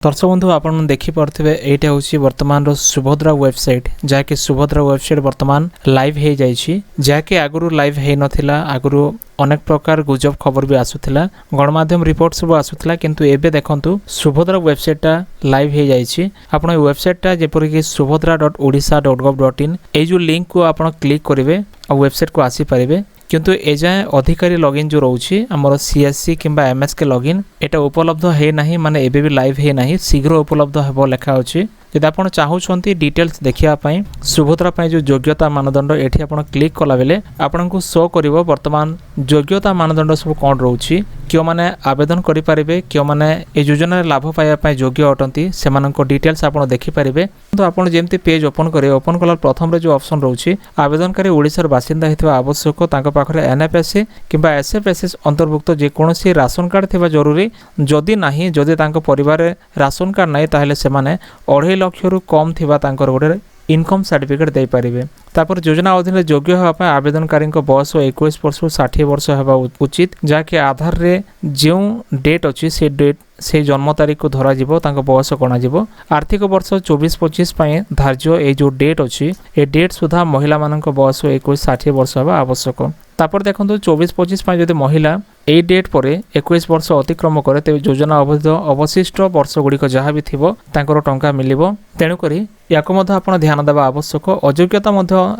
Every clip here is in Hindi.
दर्शक बंधु आपण देखिपे एटा हूँ वर्तमान सुभद्रा वेबसाइट जहाँकि सुभद्रा वेबसाइट वर्तमान लाइव हो जाइए जहाँकि आगुरी लाइव हो नाला आगुरी अनेक प्रकार गुजब खबर भी आसूला गणमाध्यम रिपोर्ट सब आसूला किंतु एबे देखंतु सुभद्रा वेबसाइटा लाइव हो जाइए आपण वेबसाइटा जेपरिक subhadra.odisha.gov.in ये जो लिंक को आप क्लिक करेंगे और वेबसाइट को आसीपारे किंतु एजाए अधिकारी लॉगिन जो रोचे आमर सीएससी किंबा एमएसके लॉगिन एटा उपलब्ध है ना माने एबे भी लाइव है ना शीघ्र उपलब्ध हेबो लेखा अछि यदि आपण चाहूछंती डिटेल्स देखिया पई सुभद्रा पई जो योग्यता मानदंड एठी आपण क्लिक कला बेले आपण को शो करिवो वर्तमान योग्यता मानदंड सब कोन रहउछि क्यों माने आवेदन करि परिबे क्यों माने ए योजना लाभ पाया पई योग्य अटंती सेमानक डिटेल्स आपण देखि परिबे तो आपण जेमति पेज ओपन करे ओपन कला प्रथम रे जो ऑप्शन रहउछि आवेदनकारी ओडिसा बासिंदा हेतबा आवश्यक तांको पाखरे एनएफएससी किंबा एसएफएससी अंतर्भुक्त जे कोनोसी राशन कार्ड थिबा जरूरी जदि नाही जदि तांको परिवार राशन कार्ड नाही ताहले सेमाने 2.5 लाख रु कम थिबा तांकर गोटे इनकम सर्टिफिकेट दे पारिबे तापर योजना अधीन योग्य होगा आवेदनकारी बयस 21 वर्ष 60 वर्ष होगा उचित जहाँकि आधार रे जो डेट अच्छी से डेट से जन्म तारीख को धरा जीवो तांको बयस गणा आर्थिक वर्ष 24-25 धार्य ये जो डेट अच्छी ए डेट सुधा महिला मान बयस 21-60 वर्ष होगा आवश्यक तापर देखो 24-25 यदि महिला ए डेट पर 21 वर्ष अतिक्रम करे तेज योजना अवशिष्ट वर्ष गुड़िक जहाँ भी थी टंका मिलिबो तेणुक याको आप ध्यान देवा आवश्यक अयोग्यता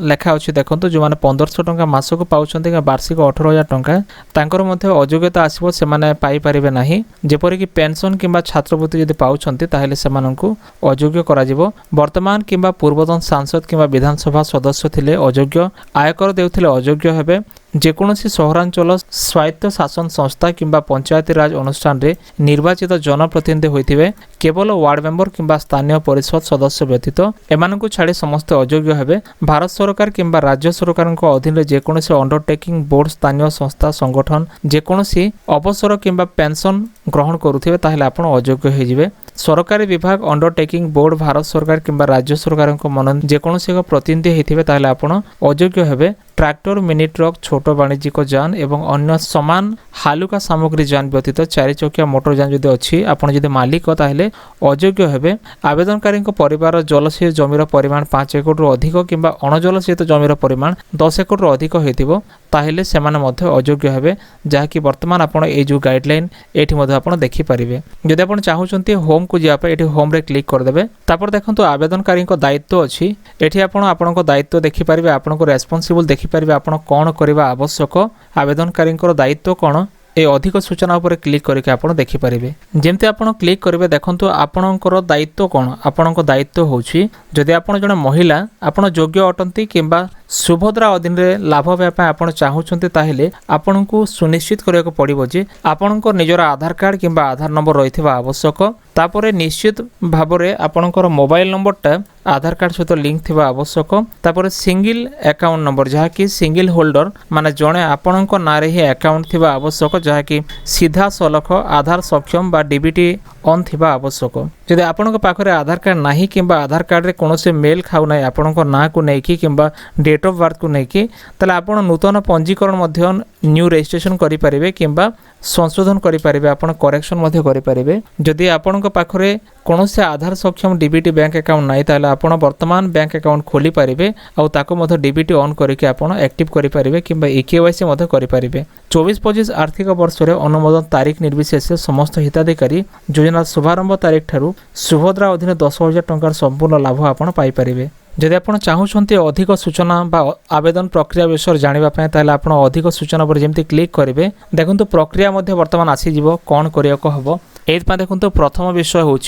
लेखा अच्छी देखो जो मैंने 1500 टंका मासक पाँच वार्षिक 18,000 टंका तांकर अयोग्यता आसो से पाइपर ना जेपरिक पेंशन किंबा छात्रवृत्ति यदि पाउछंती ताहेले सेमानंकु अयोग्य कराजिवो वर्तमान किंबा पूर्वतन सांसद किंबा विधानसभा सदस्य थिले अयोग्य आयकर देउथिले अयोग्य हेबे जेकोसी सहरांचल स्वायत्त शासन संस्था किंबा पंचायती राज अनुष्ठान रे निर्वाचित जनप्रतिनिधि होइथिबे केवल वार्ड मेंबर किंबा स्थानीय परिषद सदस्य व्यतीत एमानकु छाड़ी समस्त अयोग्य हेबे भारत सरकार किंबा राज्य सरकार अधीन रे जेकोसी अंडरटेकिंग बोर्ड स्थानीय संस्था संगठन जेकोसी अवसर किंबा पेंशन ग्रहण करुथिबे ताहेले आपण अयोग्य होइजिबे सरकारी विभाग अंडरटेकिंग बोर्ड भारत सरकार किंबा राज्य सरकार मन जेकोसी एक प्रतिनिधि होइथिबे ताहेले आपण अयोग्य हेबे ट्रैक्टर मिनी ट्रक छोट वाणिज्यिक जान एवं अन्य समान हालुका सामग्री जान व्यतीत 4 चकिया मोटर जान जदि अच्छी आपन जदि मालिक ताहेले अयोग्य हेबे आवेदनकारी परिवार जलसेच जमीर परिमाण 5 एकड़ रु अधिक किंबा अणजलसेचित जमीर परिमाण 10 एकड़ रु अधिक होइतिबो ताहेले सेमाने मध्य अयोग्य हेबे जहाँकि वर्तमान आपण ए जो गाइडलाइन एठी मध्य आपण देखि परिबे जदि आपण चाहूचंती होम को जिया पे एठी होम रे क्लिक कर देबे तापर देखंतु आवेदनकारी दायित्व अछि एठी आपण आपनको दायित्व देखि परिबे आपनको रेस्पोंसिबल देखि परिबे आपण कोन करबा आवश्यक आवेदनकारी दायित्व कोन ए अधिक सूचना उपर क्लिक करके आपण देखि परिबे जेमते आपण क्लिक करिवे देखंतु आपणकर दायित्व कोन आपणको दायित्व होछि जदि आपण जने महिला आपण योग्य अटंती किंबा सुभद्रा अधीन रे लाभ पाया आपण चाहूचंती ताहेले आपणको सुनिश्चित करिया पड़िबो जे आपणकर निजर आधार कार्ड किंबा आधार नंबर रहिथिबा आवश्यक तापरे निश्चित भाबरे आपणकर मोबाइल नंबरटा आधार कार्ड सहित लिंक थिबा आवश्यक तापरे सिंगल अकाउंट नंबर जहाँ कि सिंगल होल्डर माने जणे आपणको नारे ही अकाउंट थिबा आवश्यक जहाँ कि सीधा सलख आधार सक्षम बा डीबीटी ऑन थिबा आवश्यक जदि आपणको पाखरे आधार कार्ड नाही किंबा आधार कार्ड रे कोनोसे मेल खाउ नाही आपणको ना को नेकी किंबा डेट ऑफ बर्थ को नेकी तले आपण नूतन पंजीकरण मध्य न्यू रजिस्ट्रेशन करि परिबे किंबा संशोधन करि परिबे आपण करेक्शन मध्य करि परिबे जदि आपणको पाखरे कोनोसे आधार सक्षम डीबीटी बैंक अकाउंट नाही ताले आपण वर्तमान बैंक अकाउंट खोली परिबे आ ताको मध्य डीबीटी ऑन करके आपण एक्टिव करि परिबे किंबा ईकेवाईसी मध्य करि परिबे 24-25 आर्थिक वर्ष रे अनुमोदन तारीख निर्विशेष समस्त हिताधिकारी योजना शुभारंभ तारीख ठारू सुभद्रा अधीन 10,000 टंकार संपूर्ण लाभ आपण पाई परिबे जदि आप चाहूँगी अधिक सूचना बा आवेदन प्रक्रिया विषय जानापी ताहले आप अधिक सूचना पर जमी क्लिक करेंगे देखो प्रक्रिया वर्तमान आसीज कौन करने हम ये देखो प्रथम विषय हूँ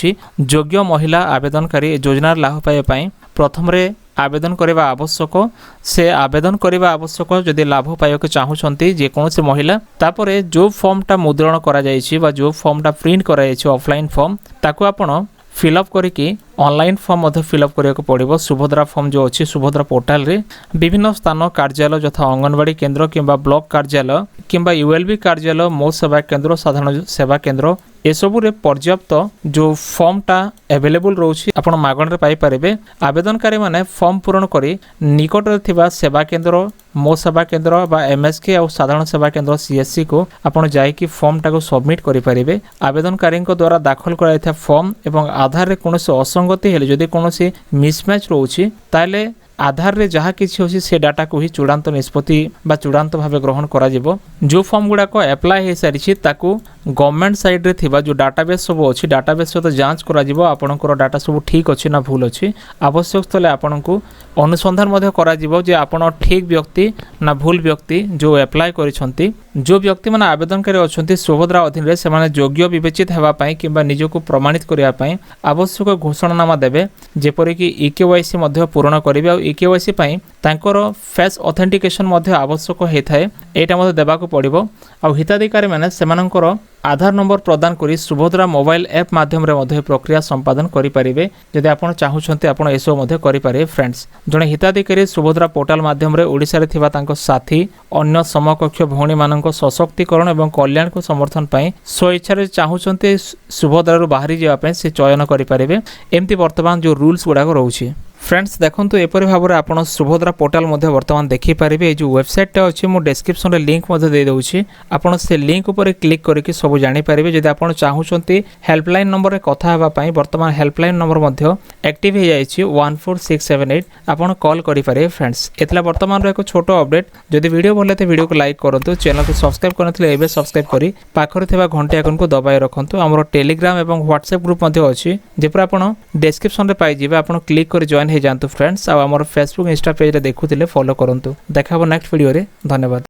योग्य महिला आवेदनकारी योजनार लाभ पाइबा प्रथम आवेदन करने आवश्यक से आवेदन करने आवश्यक जदि लाभ पाइबा चाहूँगी जेकोसी महिला तापर जो फॉर्मटा मुद्रण करा जो फॉर्मटा प्रिंट करा ऑफलाइन फॉर्म ताको आपण फिलअप करके ऑनलाइन फॉर्म फिलअप करने पड़ो सुभद्रा फॉर्म जो अच्छी सुभद्रा पोर्टाल रे विभिन्न स्थान कार्यालय यथा अंगनवाड़ी केन्द्र किंबा ब्लॉक कार्यालय किंबा यूएलबी कार्यालय मो सेवा केन्द्र साधारण सेवा केन्द्र एसबुरे पर्याप्त जो फॉर्मटा अवेलेबल रोचे आपण मागण पाइपर आवेदनकारी मैंने फॉर्म पूरण करी निकट थिबा सेवा केंद्र मो सेवा केंद्र बा एमएसके और साधारण सेवा केंद्र सीएससी को आपण जाइकी फॉर्मटा को सबमिट करें आवेदनकारी द्वारा दाखल कराइथा फॉर्म एवं आधार रे कोनोसी असंगति हेले जदि कोनोसी मिसमैच रोचे ताले आधार रे जहाँ किसी अच्छी से डाटा को ही चूड़ांत निष्पत्ति बा चूड़ांत भाव ग्रहण करा जिवो जो फॉर्म गुड़ाक एप्लाय हो सारी ताकू गवर्नमेंट साइड रे थिबा जो डाटाबेस सब अच्छी डाटाबेस सहित जांच करा जिवो आपणकर डाटा सब ठीक अच्छी ना भूल अच्छी आवश्यक स्थले आपन को अनुसंधान मध्य करा जिवो जे आपण ठीक व्यक्ति ना भूल व्यक्ति जो एप्लाय करिसंती जो व्यक्ति माने आवेदनकारी अछंती सुभद्रा अधीन रे सेमाने योग्य विवेचित हेबा पई किबा निजको प्रमाणित करिया पई आवश्यक घोषणानामा देबे जेपरि कि ईकेवाईसी मध्य पूर्ण करिवे ईकेवाईसी पई तांकर फेस ऑथेंटिकेशन मध्य आवश्यक होइथाय एटा मध्य देबाको पड़िबो आ हिताधिकारी माने सेमानकर आधार नंबर प्रदान करी सुभद्रा मोबाइल ऐप माध्यम रे मध्य प्रक्रिया संपादन करि परिबे जदि आपण चाहुछन्ते आपण एसो मध्य करि पारे फ्रेंड्स जणे हिताधिकारी सुभद्रा पोर्टल माध्यम रे ओडिसा रे थिबा तांको साथी अन्य समकक्ष भौणी मानक सशक्तिकरण एवं कल्याण को समर्थन पई स्व इच्छा रे चाहुछन्ते सुभद्रा रु बाहरी जेवा पई से चयन करि परिबे एम्ति वर्तमान जो रूल्स गुडा को रहउछि फ्रेंड्स देखो एपरी भाव में आप सुभद्रा पोर्टाल बर्तमान देखिपारे जो वेबसाइट अच्छी मुझे डिस्क्रिप्शन में लिंक दे दूसरी आपड़ से लिंक उपर क्लिक करके सब जानीपारे जब आप चाहते हेल्पलाइन नंबर कथा बर्तमान हेल्पलाइन नंबर एक्टिव हो जाए 14678 आपड़ कॉल करेंगे फ्रेंड्स एतला बर्तमान एक छोट अपडेट जब वीडियो भले तो वीडियो को लाइक करूँ चैनल को सब्सक्राइब करते सब्सक्राइब कर पाखे घंटे आइकन को दबाई रखुँ आमर टेलीग्राम और व्हाट्सएप ग्रुप अच्छी जपर आप डिस्क्रिप्शन में पाइबे आप क्लिक कर जॉइन हो जातु फ्रेंड्स आमर फेसबुक इंस्टा पेज रे देखुथिले फॉलो करंतु देखा नेक्स्ट वीडियो रे धन्यवाद।